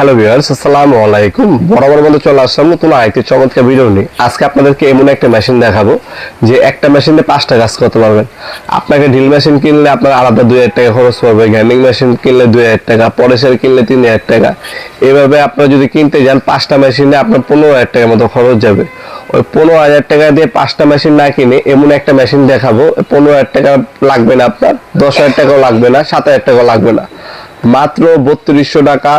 Hello viewers, আসসালামু আলাইকুম। বরাবর মতো চলে আসলাম নতুন আরেকটি চমৎকার ভিডিও নিয়ে। আজকে আপনাদেরকে এমন একটা মেশিন দেখাবো যে একটা মেশিনে 5টা কাজ করতে পারবেন। আপনাকে ড্রিল মেশিন কিনলে আপনার আলাদা 2000 টাকা খরচ পড়বে, গ্রাইন্ডিং মেশিন কিনলে 2000 টাকা, পলিশার কিনলে 3000 টাকা। এভাবে আপনারা যদি কিনতে যান 5টা মেশিনে আপনার 15,000 টাকার মতো খরচ যাবে। ওই 15,000 টাকা দিয়ে 5টা মেশিন না কিনে এমন একটা মেশিন দেখাবো, 15,000 টাকা লাগবে না আপনার, 10,000 টাকাও লাগবে না, 7,000 টাকাও লাগবে না। মাত্র 3200 টাকা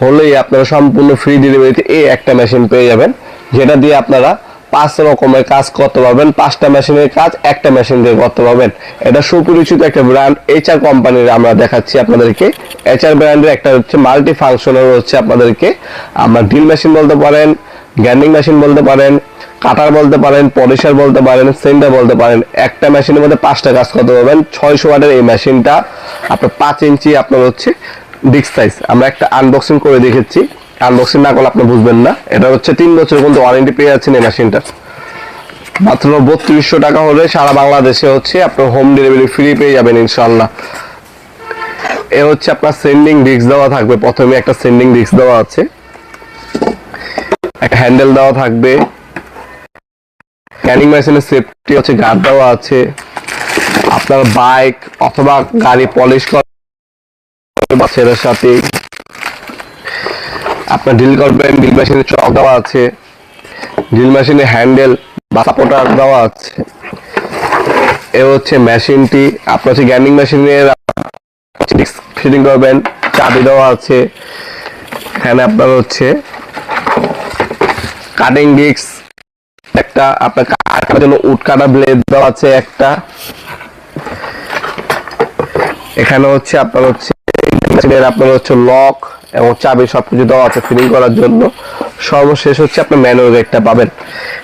হলেই আপনারা সম্পূর্ণ ফ্রি ডেলিভারিতে এই একটা মেশিন পেয়ে যাবেন, যেটা দিয়ে আপনারা 5 রকমের কাজ করতে পারবেন। 5টা মেশিনের কাজ একটা মেশিন দিয়ে করতে পারবেন। এটা সুপরিচিত একটা ব্র্যান্ড এইচআর কোম্পানির আমরা দেখাচ্ছি আপনাদেরকে। এইচআর ব্র্যান্ডের একটা হচ্ছে মাল্টি ফাংশনাল হচ্ছে আপনাদেরকে আমরা ড্রিল মেশিন বলতে পারেন, গ্রাইন্ডিং মেশিন বলতে পারেন, কাটার বলতে পারেন, পলিশার বলতে পারেন, সেন্টার বলতে পারেন। একটা মেশিনের মধ্যে 5টা কাজ করতে পারবেন। 600 ওয়াটের এই মেশিনটা আপনার 5 ইঞ্চি আপনার হচ্ছে ডিস্ক সাইজ। আমরা একটা আনবক্সিং করে দেখেছি, আনবক্সিং না করলে আপনি বুঝবেন না। এটা হচ্ছে 3 বছর পর্যন্ত ওয়ারেন্টি পেয়ে যাচ্ছেন এই মেশিনটা। মাত্র 3200 টাকা হলে সারা বাংলাদেশে হচ্ছে আপনার হোম ডেলিভারি ফ্রি পেয়ে যাবেন ইনশাআল্লাহ। এ হচ্ছে আপনার সেন্ডিং ডিস্ক দেওয়া থাকবে, প্রথমে একটা সেন্ডিং ডিস্ক দেওয়া আছে, একটা হ্যান্ডেল দেওয়া থাকবে, ক্যানিং মেশিনের সেফটি হচ্ছে গার্ড দেওয়া আছে। আপনার বাইক অথবা গাড়ি পলিশ করা বাচ্চাদের সাথে আপনার ড্রিল করবেন, ড্রিল মেশিনের চক দেওয়া আছে, ড্রিল মেশিনের হ্যান্ডেল বা সাপোর্টার দেওয়া আছে। এ হচ্ছে মেশিনটি আপনার হচ্ছে গ্রাইন্ডিং মেশিনের ফিটিং করবেন, চাবি দেওয়া আছে। এখানে আপনার হচ্ছে কাটিং ডিস্ক একটা, আপনার কাটার জন্য উড কাটা ব্লেড দেওয়া আছে একটা। এখানে হচ্ছে আপনার হচ্ছে আপনার হচ্ছে লক এবং চাবি সবকিছু দেওয়া আছে ফিটিং করার জন্য। সর্বশেষ হচ্ছে আপনার ম্যানুয়াল একটা পাবেন।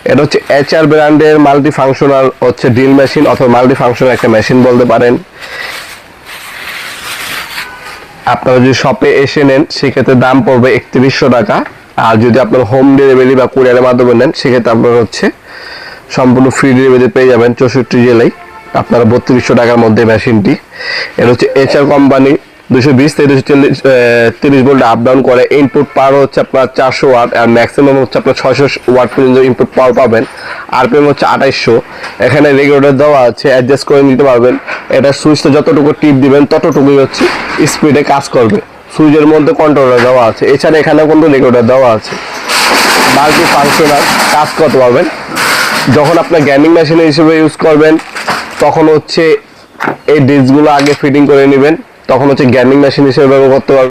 এটা হচ্ছে এইচআর ব্র্যান্ডের মাল্টি ফাংশনাল হচ্ছে ড্রিল মেশিন অথবা মাল্টি ফাংশনাল একটা মেশিন বলতে পারেন। আপনারা যদি শপে এসে নেন সেক্ষেত্রে দাম পড়বে 3100 টাকা, আর যদি আপনার হোম ডেলিভারি বা কুরিয়ারের মাধ্যমে নেন সেক্ষেত্রে আপনার হচ্ছে সম্পূর্ণ ফ্রি ডেলিভারি পেয়ে যাবেন 64 জেলায় আপনারা 3200 টাকার মধ্যে মেশিনটি। এটা হচ্ছে এইচআর কোম্পানি, 220 থেকে 230 ভোল্ট আপ ডাউন করে। ইনপুট পাওয়ার হচ্ছে আপনার 400 ওয়াট আর ম্যাক্সিমাম হচ্ছে আপনার 600 ওয়াট পর্যন্ত ইনপুট পাওয়ার পাবেন। আরপিএম হচ্ছে 2800। এখানে রেগুলেটর দেওয়া আছে, অ্যাডজাস্ট করে নিতে পারবেন। এটা সুইচটা যতটুকু টিপ দিবেন ততটুকুই হচ্ছে স্পিডে কাজ করবে। সুইচের মধ্যে কন্ট্রোলার দেওয়া আছে, এছাড়া এখানেও কিন্তু রেগুলেটর দেওয়া আছে। মাল্টি ফাংশনাল কাজ করতে পারবেন। যখন আপনার গ্রাইন্ডিং মেশিন হিসেবে ইউজ করবেন তখন হচ্ছে এই ডিস্কগুলো আগে ফিটিং করে নেবেন, তখন হচ্ছে গ্রাইন্ডিং মেশিন হিসেবে ব্যবহার করতে পারবেন।